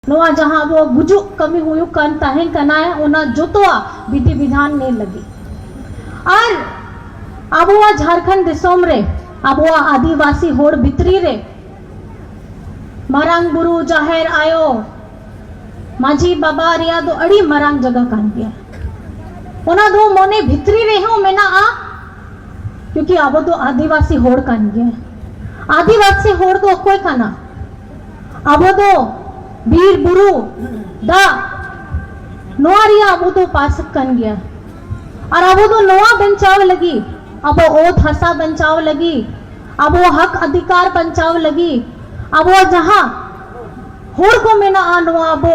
नोआ जहां वो गुजु कमी हुई कन तहन कनाए ओना जोतोआ विधि विधान ने लगी और आबोआ झारखंड दिसोम रे आबोआ आदिवासी होड़ भितरी रे मारांग बुरु जाहिर आयो माझी बाबा रिया दो अड़ी मारांग जगह कान गया ओना दो मोने भितरी रे हो मेना आ क्योंकि आबो तो आदिवासी होड़ कान गया आदिवासी होड़ तो कोई काना आबो तो वीर बुरु दा नोआरिया आबो तो पासक कान गया और आबो तो नोआ बंचाव लगी आबो ओथ हसा बंचाव लगी आबो हक अधिकार बंचाव लगी आबो जहां होड़ को मेना आ नोआ आबो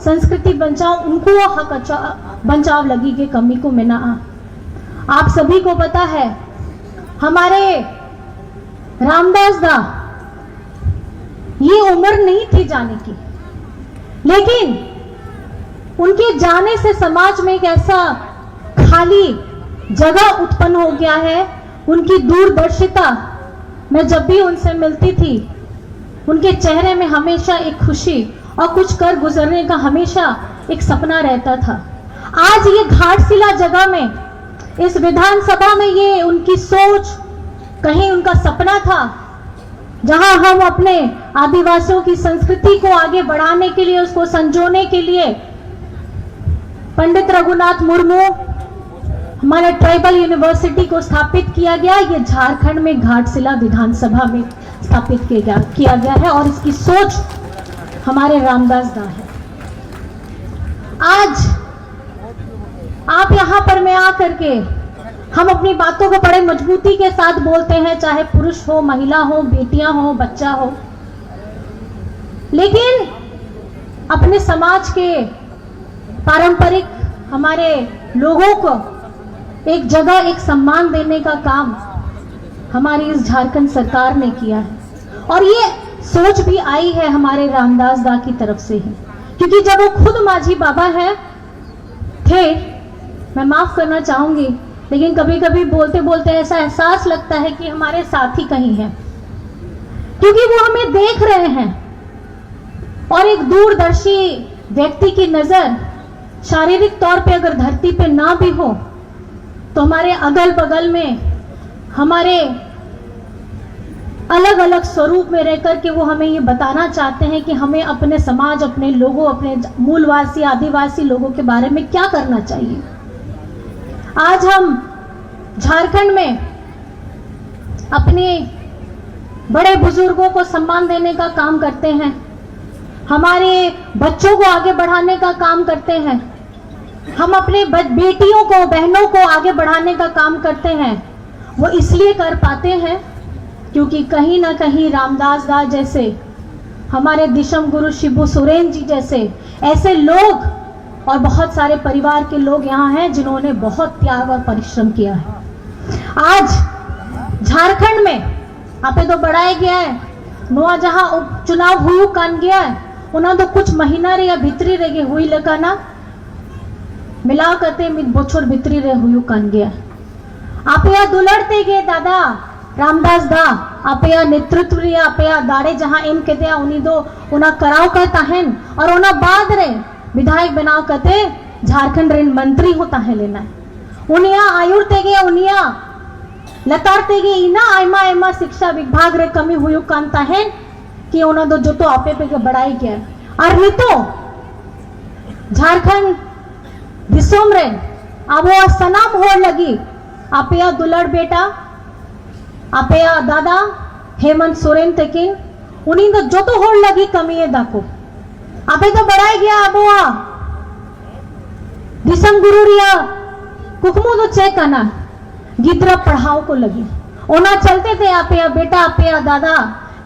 संस्कृति बचाओ उनको हक अच्छा बचाव लगी के कमी को मेना आ। आप सभी को पता है हमारे रामदास दा ये उम्र नहीं थी जाने की, लेकिन उनके जाने से समाज में एक ऐसा खाली जगह उत्पन्न हो गया है। उनकी दूरदर्शिता, मैं जब भी उनसे मिलती थी उनके चेहरे में हमेशा एक खुशी और कुछ कर गुजरने का हमेशा एक सपना रहता था। आज ये घाटशिला जगह में, इस विधानसभा में, ये उनकी सोच, कहीं उनका सपना था जहां हम अपने आदिवासियों की संस्कृति को आगे बढ़ाने के लिए, उसको संजोने के लिए पंडित रघुनाथ मुर्मू हमारे ट्राइबल यूनिवर्सिटी को स्थापित किया गया। ये झारखंड में घाटशिला विधानसभा में स्थापित किया गया है और इसकी सोच हमारे रामदास दा है। आज आप यहां पर में आकर के हम अपनी बातों को बड़े मजबूती के साथ बोलते हैं, चाहे पुरुष हो, महिला हो, बेटियां हो, बच्चा हो, लेकिन अपने समाज के पारंपरिक हमारे लोगों को एक जगह, एक सम्मान देने का काम हमारी इस झारखंड सरकार ने किया है और ये सोच भी आई है हमारे रामदास दा की तरफ से ही, क्योंकि जब वो खुद माझी बाबा थे, मैं माफ करना चाहूंगी, लेकिन कभी कभी बोलते बोलते ऐसा एहसास लगता है कि हमारे साथी कहीं हैं, क्योंकि वो हमें देख रहे हैं और एक दूरदर्शी व्यक्ति की नजर शारीरिक तौर पे अगर धरती पे ना भी हो तो हमारे अगल बगल में, हमारे अलग अलग स्वरूप में रहकर के वो हमें ये बताना चाहते हैं कि हमें अपने समाज, अपने लोगों, अपने मूलवासी आदिवासी लोगों के बारे में क्या करना चाहिए। आज हम झारखंड में अपने बड़े बुजुर्गों को सम्मान देने का काम करते हैं, हमारे बच्चों को आगे बढ़ाने का काम करते हैं, हम अपने बेटियों को, बहनों को आगे बढ़ाने का काम करते हैं। वो इसलिए कर पाते हैं क्योंकि कहीं ना कहीं रामदास दा जैसे, हमारे दिशम गुरु शिबू सोरेन जी जैसे ऐसे लोग और बहुत सारे परिवार के लोग यहाँ हैं जिन्होंने बहुत त्याग और परिश्रम किया है। आज झारखंड में आपे तो बढ़ाया गया है, नोआ जहां उपचुनाव हुई कान गया है, उन्होंने तो कुछ महीना रे या भितरी रे हुई लगाना मिला करते बोछोर भितरी रे हुई कान गया। आप या दुलड़ते गए दादा रामदास दा, आप या नेतृत्व रे, आप या दाड़े जहां एम कहते उन्हीं दो उना कराव का ताहन और उना बाद रे विधायक बनाव कहते झारखंड रे मंत्री होता है लेना है। उनिया आयुर्ते गए, उनिया लतारते गए, इना आयमा आयमा शिक्षा विभाग रे कमी हुई कानता है कि उना दो जो तो आपे पे बढ़ाई गया और नहीं तो झारखंड दिसोम रे अब वो सनाम हो लगी। आप या दुलड़ बेटा, आप या दादा हेमंत सोरेन तकिन उन्हीं तो जो तो होड़ लगी कमी है दाको आपे तो बढ़ाई गया। अब वो दिसम गुरु रिया कुकमू तो चेक करना गिद्रा पढ़ाओ को लगी, ओना चलते थे आप या बेटा, आप या दादा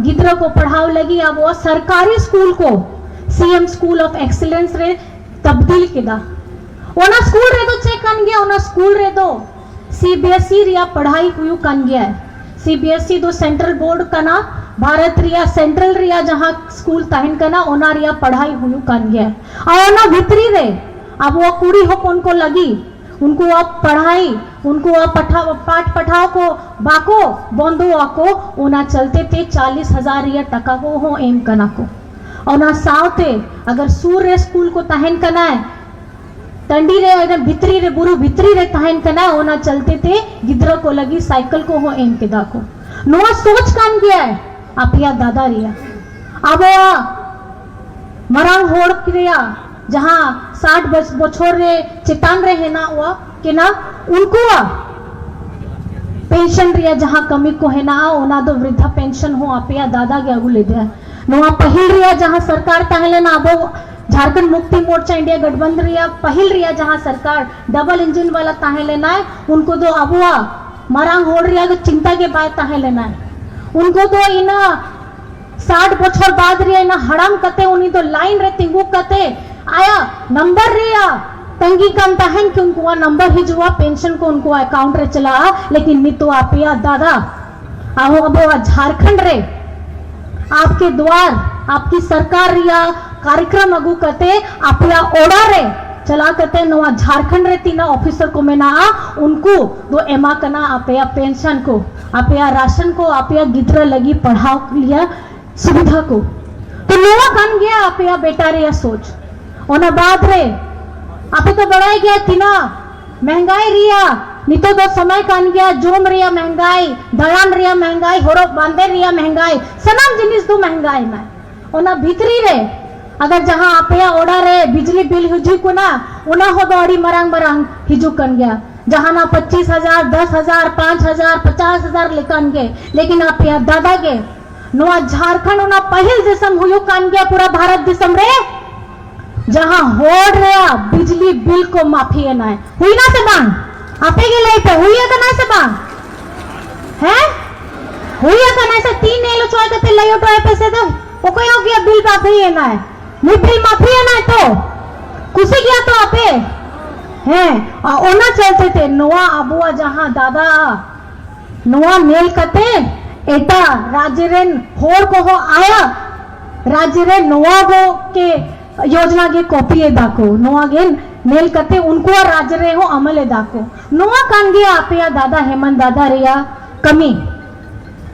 गिद्रा को पढ़ाओ लगी। अब वो सरकारी स्कूल को सीएम स्कूल ऑफ एक्सीलेंस रे तब्दील किया। ओना स्कूल रे तो चेक कन गया, ओना स्कूल रे तो सीबीएसई रिया पढ़ाई हुई कन गया है। सीबीएसई तो सेंट्रल बोर्ड कना, भारत रिया सेंट्रल रिया जहां स्कूल ताहिन कना ओना रिया पढ़ाई हुई कन गया है। और ओना भितरी रे अब वो कुड़ी हो उनको लगी, उनको अब पढ़ाई, उनको अब पाठ पठाओ को बाको बंदो आको ओना चलते थे 40,000 रिया टका को हो एम कना को। ओना सावते अगर सूर्य स्कूल को तहन कनाए टंडी रे एकदम भितरी रे बुरु भितरी रे तहन कनाए ओना चलते थे गिद्र को लगी साइकिल को हो एम के दाको नोआ सोच कान गया है आपिया दादा रिया अब मरांग होड़ क्रिया जहां 60 बछोर रे चितान रे है ना हुआ कि ना उनको पेंशन रिया जहां कमी को है ना ओना दो वृद्धा पेंशन हो आपिया दादा के अगु ले दिया नोआ पहिल रिया जहां सरकार ताहले ना अब झारखंड मुक्ति मोर्चा इंडिया गठबंधन रिया पहिल रिया जहां सरकार डबल इंजन वाला ताहले ना उनको दो अबुआ मरांग होड़ रिया के चिंता के बाद ताहले ना उनको तो इना 60 बछर बाद रिया इना हड़म कते उन्हीं तो लाइन रे तिंगु कते आया नंबर रिया तंगी कम तहन कि उनको नंबर ही जुआ पेंशन को उनको अकाउंट रे चला लेकिन नी तो आपिया दादा आहो अब झारखंड रे आपके द्वार आपकी सरकार रिया कार्यक्रम अगु कते आपिया ओड़ा रे चला कते नवा झारखंड रे तीना ऑफिसर को मेना उनको दो एमा कना आपिया पेंशन को आपिया राशन को आपिया गिद्र लगी पढ़ाओ लिया सुविधा को तो नवा कान गया आपिया बेटा रे या सोच ओना बाद रे आपे तो बढ़ाई गया तीना महंगाई रिया नितो दो समय कान गया जोम रिया महंगाई दयान रिया महंगाई होरो बांधे रिया महंगाई सनाम जिनिस दो महंगाई में ओना भीतरी रे अगर जहां आपिया ओड़ा रे बिजली बिल हिजू को ना ओना हो दो अड़ी मरांग मरांग हिजू कन गया जहां ना 25,000 10,000 5,000 50,000 लिखन गए लेकिन आपिया दादा के नोआ झारखंड ओना पहिल दिसम हुयो कान गया पूरा भारत दिसम रे जहां होड़ रहा बिजली बिल को माफी है ना हुई ना से बांग आपे के लिए पे हुई है का ना से बांग है हुई है का ना से 3 नेलो चोय कते लयो टोय पैसे दो ओ कोई हो गया बिल माफी है ना नी बिल माफी है ना तो कुसे गया तो आपे हैं ओना चलते थे नोआ अबुआ जहां दादा नोआ नेल कते एटा राज्य रे होड़ को हो आया राज्य रे नोआ गो के योजना के कॉपी है दाको नोआ गे नेल कते उनको राज्य रे हो अमल है दाको नोआ कान गया आपिया दादा हेमंत दादा रिया कमी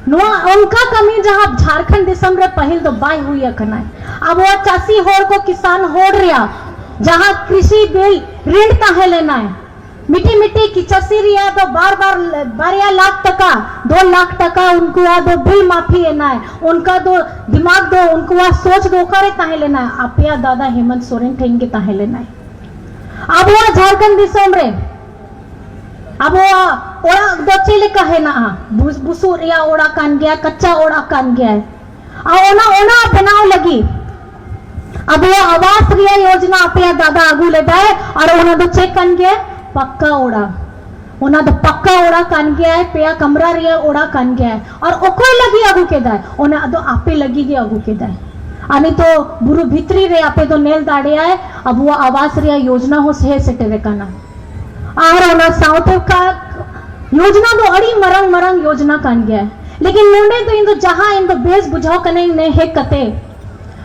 नोआ उनका कमी जहां झारखंड दिसम रे पहिल तो बाई हुई है अब वो चासी होड़ को किसान होड़ रिया जहां कृषि बिल ऋण ताहे लेना है मिट्टी मिट्टी की चसी रिया तो बार बार 12 लाख टका 2 लाख टका उनको दो बिल माफी है ना उनका दो दिमाग दो उनको सोच दो करे ताहे लेना है आपिया दादा हेमंत सोरेन ठेंगे ताहे लेना है अब वो झारखंड दिसम रे अब वो ओड़ा दो चीले का है ना बुसु रिया ओड़ा कान गया कच्चा ओड़ा कान गया है ओना ओना बनाव लगी अब वो आवास रिया योजना आपिया दादा आगू ले जाए और ओना दो चेक कान गया पक्का ओड़ा ओना तो पक्का ओड़ा कान गया है पेया कमरा रिया ओड़ा कान गया है और ओकोई लगी आगू के दाए ओना तो आपे लगी गया आगू के दाए आने तो बुरु भीतरी रे आपे तो नेल दाड़े आए अब वो आवास रिया योजना हो सहे सेटे रे काना और ओना साउथ का योजना तो अड़ी मरंग मरंग योजना कान गया है लेकिन मुंडे तो इन तो जहां इन तो बेस बुझाओ कने ने हे कते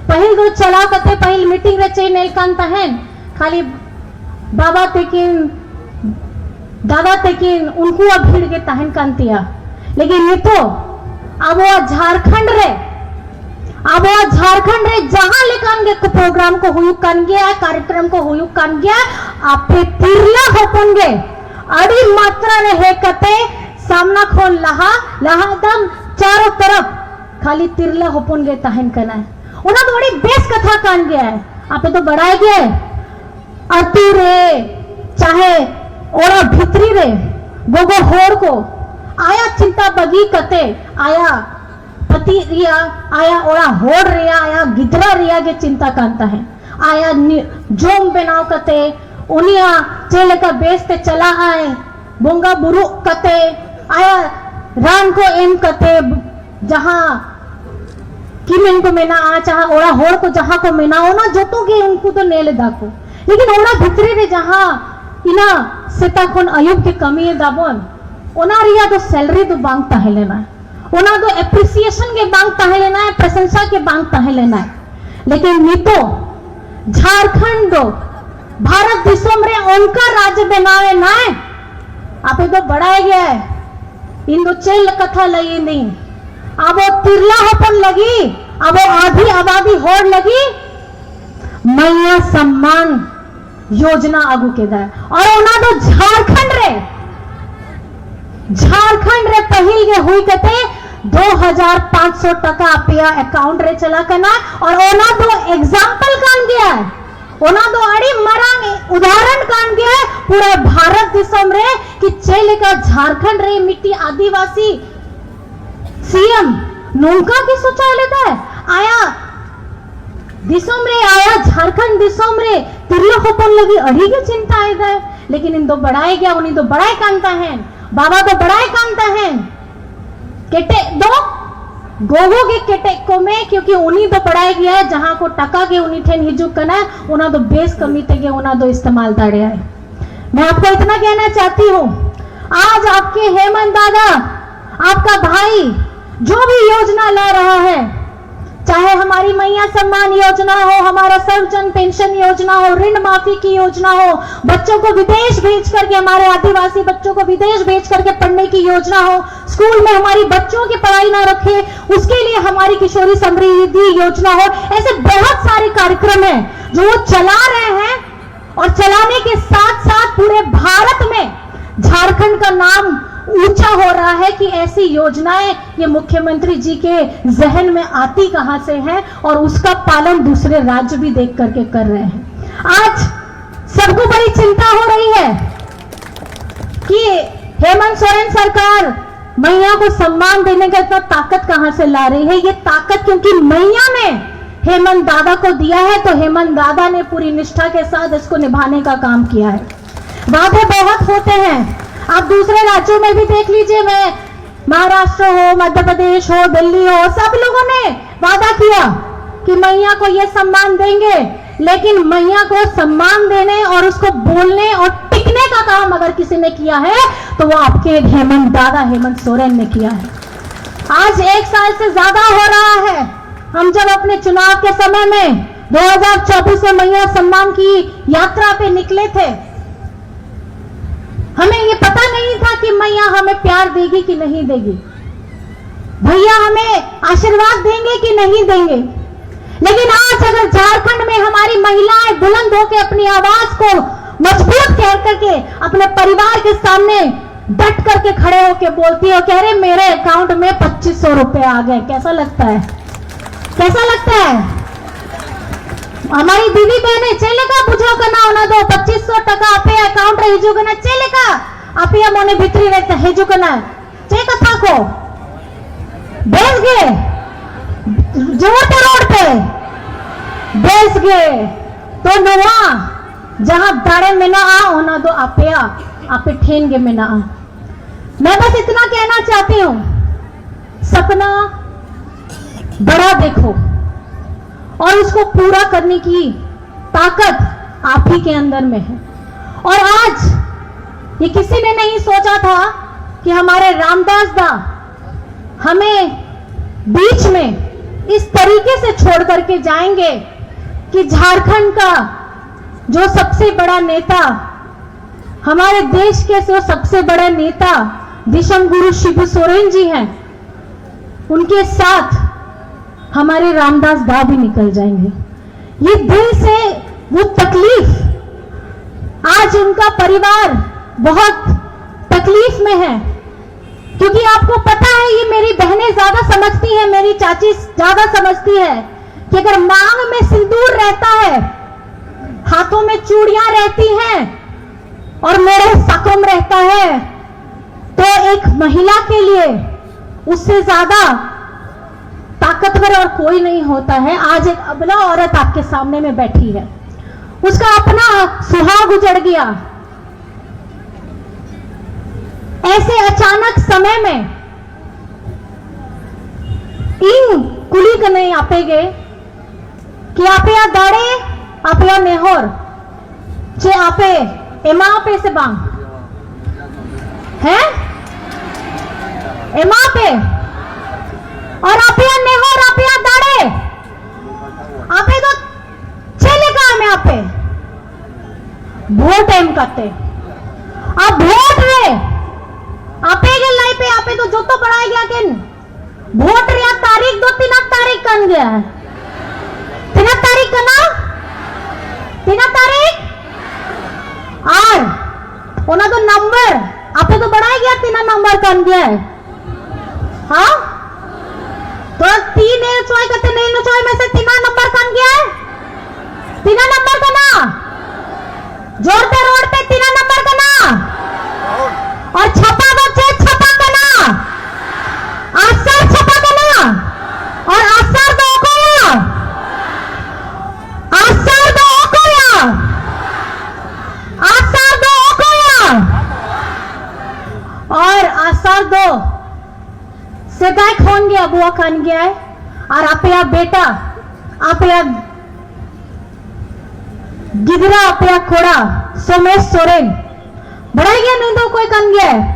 पहिल तो चला कते पहिल मीटिंग रे चे नेल कान तहन खाली बाबा तेकिन दादा तेकिन उनको भीड़ के तहन कांतिया लेकिन ये तो अब वो झारखंड रे जहां लेकान गे प्रोग्राम को हुयु कान गया कार्यक्रम को हुयु कान गया आपे तिरला होपनगे अड़ी मात्रा रे है कते सामना खोल लहा दम चारों तरफ खाली तिरला होपनगे तहन कना ओना तो बड़ी बेस कथा कान गया है आपे तो बढ़ाए गए अतु रे चाहे ओरा भितरी रे गोगो होड़ को आया चिंता बगी कते आया पति रिया आया ओरा होड़ रिया आया गिदरा रिया के चिंता कांता है आया जोम बनाव कते उनिया चेले का बेस्ते चला आए बोंगा बुरु कते आया रान को एम कते जहां किमेन को मेना आ चाहा ओरा होड़ को जहां को मेना ओना जतो के उनको तो नेले दाको लेकिन ओना भितरी रे जहां इना सेता कोन अयुब के कमी है दाबन ओना रिया तो सैलरी तो बांग ताहे लेना है ओना तो एप्रिसिएशन के बांग ताहे लेना है प्रशंसा के बांग ताहे लेना है लेकिन नीतो झारखंड दो भारत दिसम रे उनका राज्य बनावे ना आपे तो बढ़ाए गया है इन दो चेल कथा लगी नहीं अब वो तिरला होपन लगी अब वो आधी आबादी होड़ लगी मैया सम्मान योजना आगू के दाए और उना तो झारखंड रे पहिल गे हुई कते 2500 टका अपया अकाउंट रे चला करना और ओना तो एग्जाम्पल कान गया है, ओना तो अड़ी मरांग उदाहरण कान गया है पूरा भारत दिसम रे कि चेलेका झारखंड रे मिट्टी आदिवासी सीएम नौका की सोचा लेता है आया दिसम रे आया झारखंड दिसम रे तिरलो होपन लगी अड़ी की चिंता है लेकिन इन दो बढ़ाए गया उन्हीं तो बढ़ाए कांता है बाबा तो बढ़ाए कांता है केटे दो गोगो के केटे को में क्योंकि उन्हीं तो बढ़ाए गया है जहां को टका के उन्हीं ठेन हिजुक करना है उन्हें तो बेस कमी थे के उन्हें तो इस्तेमाल ताड़े है। मैं आपको इतना कहना चाहती हूं आज आपके हेमंत दादा आपका भाई जो भी योजना ला रहा है चाहे हमारी मैया सम्मान योजना हो हमारा सर्वजन पेंशन योजना हो ऋण माफी की योजना हो बच्चों को विदेश भेज करके हमारे आदिवासी बच्चों को विदेश भेज करके पढ़ने की योजना हो स्कूल में हमारी बच्चों की पढ़ाई ना रखे उसके लिए हमारी किशोरी समृद्धि योजना हो ऐसे बहुत सारे कार्यक्रम हैं जो वो चला रहे हैं और चलाने के साथ साथ पूरे भारत में झारखंड का नाम ऊंचा हो रहा है कि ऐसी योजनाएं ये मुख्यमंत्री जी के जहन में आती कहां से है और उसका पालन दूसरे राज्य भी देख करके कर रहे हैं। आज सबको बड़ी चिंता हो रही है कि हेमंत सोरेन सरकार मैया को सम्मान देने का इतना ताकत कहां से ला रही है। ये ताकत क्योंकि मैया ने हेमंत दादा को दिया है तो हेमंत दादा ने पूरी निष्ठा के साथ इसको निभाने का काम किया है। वादे बहुत होते हैं, आप दूसरे राज्यों में भी देख लीजिए, मैं महाराष्ट्र हो मध्य प्रदेश हो दिल्ली हो सब लोगों ने वादा किया कि मैया को ये सम्मान देंगे, लेकिन मैया को सम्मान देने और उसको बोलने और टिकने का काम अगर किसी ने किया है तो वो आपके हेमंत दादा हेमंत सोरेन ने किया है। आज 1 साल से ज्यादा हो रहा है, हम जब अपने चुनाव के समय में 2024 में मैया सम्मान की यात्रा पे निकले थे, हमें ये पता नहीं था कि मैया हमें प्यार देगी कि नहीं देगी, भैया हमें आशीर्वाद देंगे कि नहीं देंगे। लेकिन आज अगर झारखंड में हमारी महिलाएं बुलंद होकर अपनी आवाज को मजबूत कह करके अपने परिवार के सामने डट करके खड़े होकर बोलती हो कह रहे मेरे अकाउंट में 2500 रुपए आ गए, कैसा लगता है? कैसा लगता है? हमारी दीदी बहने चलेगा बुझो कना होना दो 2500 टका आपे अकाउंट रे हिजू कना चलेगा आपे मोने भीतरी रहता हिजू कना चे कथा को बेस गे जोते रोड पे बेस गे तो नवा जहां दाड़े में ना आ होना दो आपे ठेन गे में ना आ। मैं बस इतना कहना चाहती हूं, सपना बड़ा देखो और उसको पूरा करने की ताकत आप ही के अंदर में है। और आज ये किसी ने नहीं सोचा था कि हमारे रामदास दा हमें बीच में इस तरीके से छोड़ करके जाएंगे कि झारखंड का जो सबसे बड़ा नेता, हमारे देश के जो सबसे बड़े नेता विषम गुरु शिबू सोरेन जी हैं, उनके साथ हमारे रामदास दा भी निकल जाएंगे। ये दिल से वो तकलीफ, आज उनका परिवार बहुत तकलीफ में है क्योंकि आपको पता है ये मेरी बहनें ज्यादा समझती है, मेरी चाची ज्यादा समझती है कि अगर मांग में सिंदूर रहता है, हाथों में चूड़ियां रहती हैं और मेरे सकम रहता है तो एक महिला के लिए उससे ज्यादा ताकतवर और कोई नहीं होता है। आज एक अबला औरत आपके सामने में बैठी है, उसका अपना सुहाग उजड़ गया, ऐसे अचानक समय में इन कुली का नहीं आपेगे कि आपे या दाड़े आपे या नेहोर चे आपे एमा पे से बांग है एमा पे और आप या नेहोर आप या दाड़े आपे तो चले का में आपे वोट टाइम करते आप वोट रे आपे के लाई पे आपे तो जो तो बढ़ाए गया किन वोट रिया तारीख दो 3 तारीख कन गया है 3 तारीख का ना 3 तारीख और ओना तो नंबर आपे तो बढ़ाई गया 3 नंबर कन गया है हाँ तो 3 चॉय करते नहीं चॉय में से 3 नंबर कन गया है 3 नंबर का ना जोड़ते रोड पे 3 नंबर का ना और छपा दो छपा का ना आसर छपा का ना और आसर दो को या आसर दो को या आसर दो को या और आसर दो से गाय खोन गया बुआ खान गया है और आपया बेटा आपया गिदरा आपया खोड़ा सोमेश सोरेन बढ़ाई गया नहीं तो कोई कन गया है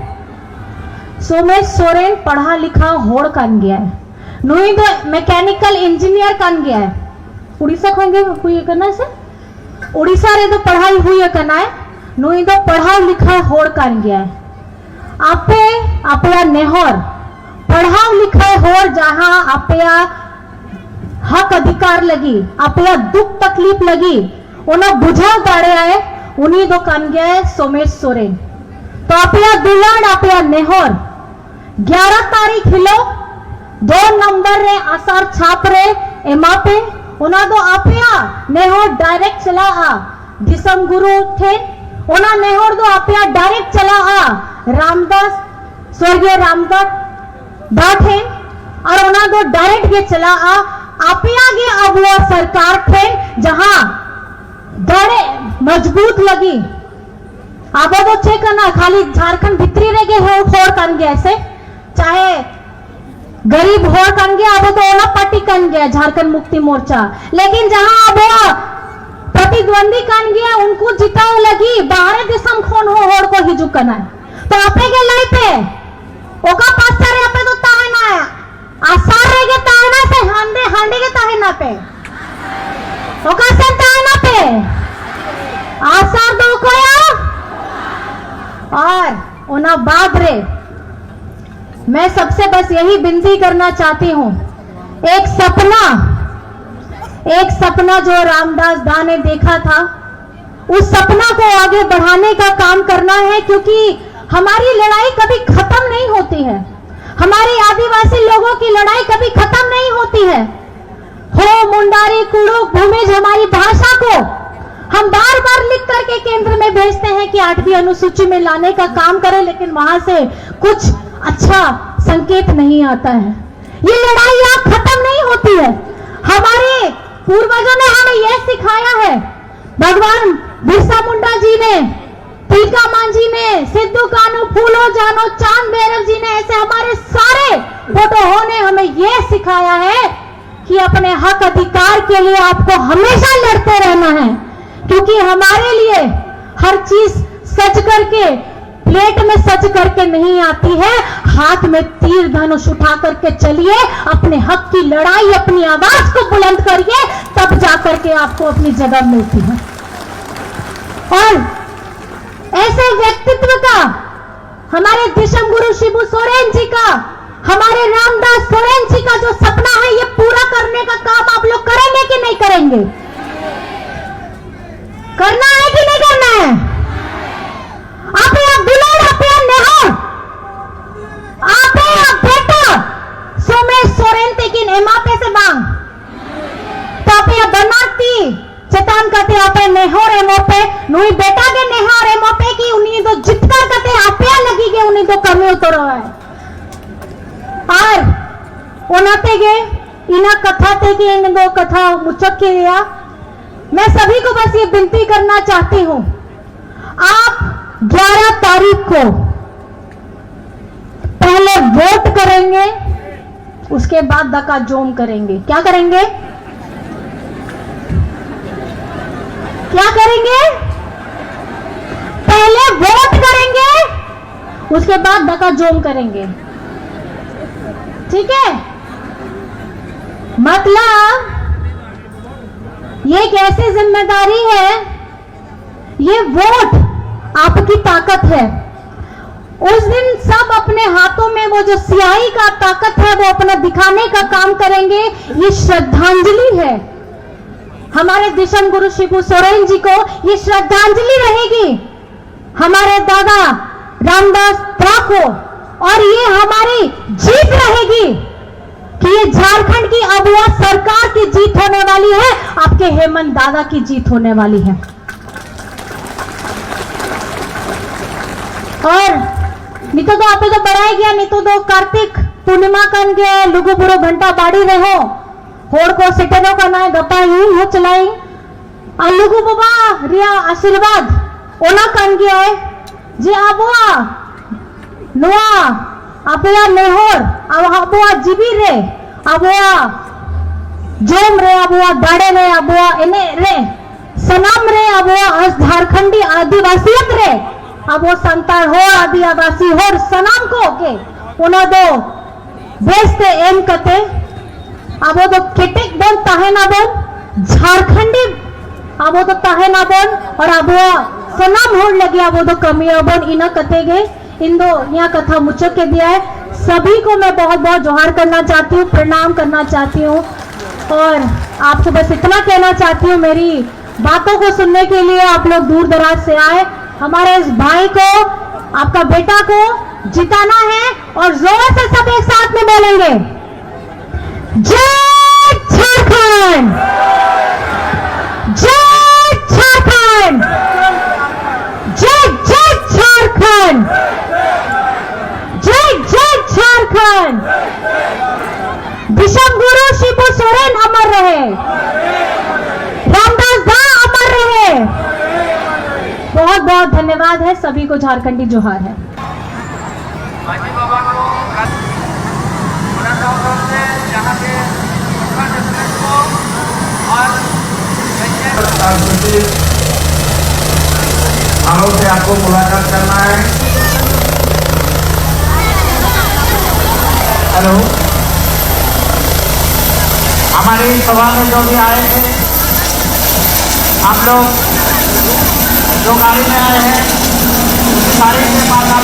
सोमेश सोरेन पढ़ा लिखा होड़ कन गया है नुई तो मैकेनिकल इंजीनियर कन गया है उड़ीसा खोएंगे हुई करना से उड़ीसा रे तो पढ़ाई हुई है करना है नुई तो पढ़ा लिखा होड़ कन गया है आपे आपया नेहर पढ़ा लिखा होड़ जहां आपया हक अधिकार लगी आपया दुख तकलीफ लगी उन्हें बुझा दाड़े आए उन्हीं दो कन गया है सोमेश सोरेन तो आपया दुलाड़ आपया नेहर 11 तारीख हिलो 2 नंबर रे आसार छाप रे एमा पे उना दो आपया नेहर डायरेक्ट चला आ दिसम गुरु थे उना नेहर दो आपया डायरेक्ट चला आ रामदास स्वर्गीय रामदास बाठे और उना दो डायरेक्ट के चला आ आपया गे अब वो सरकार थे जहां बड़े मजबूत लगी अब तो छे करना खाली झारखंड भितरी रह गए हो होड़ कन गया ऐसे चाहे गरीब होड़ कन गया अब तो ओला पार्टी कन गया झारखंड मुक्ति मोर्चा लेकिन जहां अब प्रतिद्वंदी कन गया उनको जिताओ लगी बाहर दिसम खोन हो होड़ को हिजू करना है तो आपे के लाई पे ओका पास्ता रे आपे तो ताहना है आसार रे के ताहना से हांडे हांडे के ताहना पे ओका से ताहना पे आसार दो को या और उना बाद रे मैं सबसे बस यही विनती करना चाहती हूं एक सपना जो रामदास दा ने देखा था उस सपना को आगे बढ़ाने का काम करना है क्योंकि हमारी लड़ाई कभी खत्म नहीं होती है हमारे आदिवासी लोगों की लड़ाई कभी खत्म नहीं होती है हो मुंडारी कुड़ुक भूमिज हमारी भाषा को हम बार बार लिख करके केंद्र में भेजते हैं कि 8वीं अनुसूची में लाने का काम करें लेकिन वहां से कुछ अच्छा संकेत नहीं आता है ये लड़ाई यहाँ खत्म नहीं होती है हमारे पूर्वजों ने हमें यह सिखाया है भगवान बिरसा मुंडा जी ने तिलका मांझी ने सिद्धू कानू फूलो जानो चांद भैरव जी ने ऐसे हमारे सारे फोटो ने हमें यह सिखाया है कि अपने हक अधिकार के लिए आपको हमेशा लड़ते रहना है क्योंकि हमारे लिए हर चीज सच करके प्लेट में सच करके नहीं आती है हाथ में तीर धनुष उठा करके चलिए अपने हक की लड़ाई अपनी आवाज को बुलंद करिए तब जाकर के आपको अपनी जगह मिलती है और ऐसे व्यक्तित्व का हमारे दिशम गुरु शिबू सोरेन जी का हमारे रामदास सोरेन जी का जो सपना है ये पूरा करने का काम आप लोग करेंगे कि नहीं करेंगे करना है कि नहीं करना है आप दुलार आप नेहर आप बेटा सोमेश सोरेन तेकिन एमापे से बांग तो आप बनाती चेतान करते आप नेहर एमोपे नुई बेटा के नेहर एमोपे की उन्हीं तो जितकर करते आप लगी गए उन्हीं तो कमी उतर रहा है और ओनाते गे इना कथा थे कि इन दो कथा मुचक के लिया मैं सभी को बस ये विनती करना चाहती हूं आप 11 तारीख को पहले वोट करेंगे उसके बाद दका जोम करेंगे क्या करेंगे पहले वोट करेंगे उसके बाद दका जोम करेंगे ठीक है मतलब ये एक ऐसी जिम्मेदारी है ये वोट आपकी ताकत है उस दिन सब अपने हाथों में वो जो स्याही का ताकत है वो अपना दिखाने का काम करेंगे। ये श्रद्धांजलि है हमारे दिशम गुरु शिबू सोरेन जी को, ये श्रद्धांजलि रहेगी हमारे दादा रामदास त्रा को, और ये हमारी जीत रहेगी कि ये झारखंड की अबुआ सरकार की जीत होने वाली है, आपके हेमंत दादा की जीत होने वाली है। और नितो तो आप तो बढ़ाई गया, नितो तो कार्तिक पूर्णिमा कन गया, लुगु बुरो घंटा बाड़ी रहो होड़ को सिटेनो करना है, गप्पा ही हो चलाई लुगु बाबा रिया आशीर्वाद ओना कन गया है जे अबुआ नुआ अबुआ नेहोर अबुआ जीबी रे अबुआ जोम रे अबुआ दाड़े रे अबुआ एने रे सनाम रे अबुआ झारखंडी आदिवासियत रे अबो संताल हो आदिवासी हो सनाम को के उना दो बेस्ते एम कते अबो तो केटेक बोल ताहेना बोल झारखंडी अबो तो ताहेना बोल और अबुआ सनाम होड़ लगे अबो तो कमिया बोल इना कते गए इन दो यहाँ कथा मुझे के दिया है। सभी को मैं बहुत बहुत जोहार करना चाहती हूँ, प्रणाम करना चाहती हूँ और आपको बस इतना कहना चाहती हूँ, मेरी बातों को सुनने के लिए आप लोग दूर दराज से आए, हमारे इस भाई को आपका बेटा को जिताना है और जोर से सब एक साथ में बोलेंगे जय झारखंड, जय झारखंड, जय जय झारखंड, जय जय झारखंड। दिशम गुरु शिबू सोरेन अमर रहे, रामदास दा अमर रहे। बहुत बहुत धन्यवाद है, सभी को झारखंडी जोहार है। हम लोग से आपको मुलाकात करना है। हेलो, हमारी सभा में जो भी आए थे आप लोग जो गाड़ी में आए हैं, गाड़ी के पास आप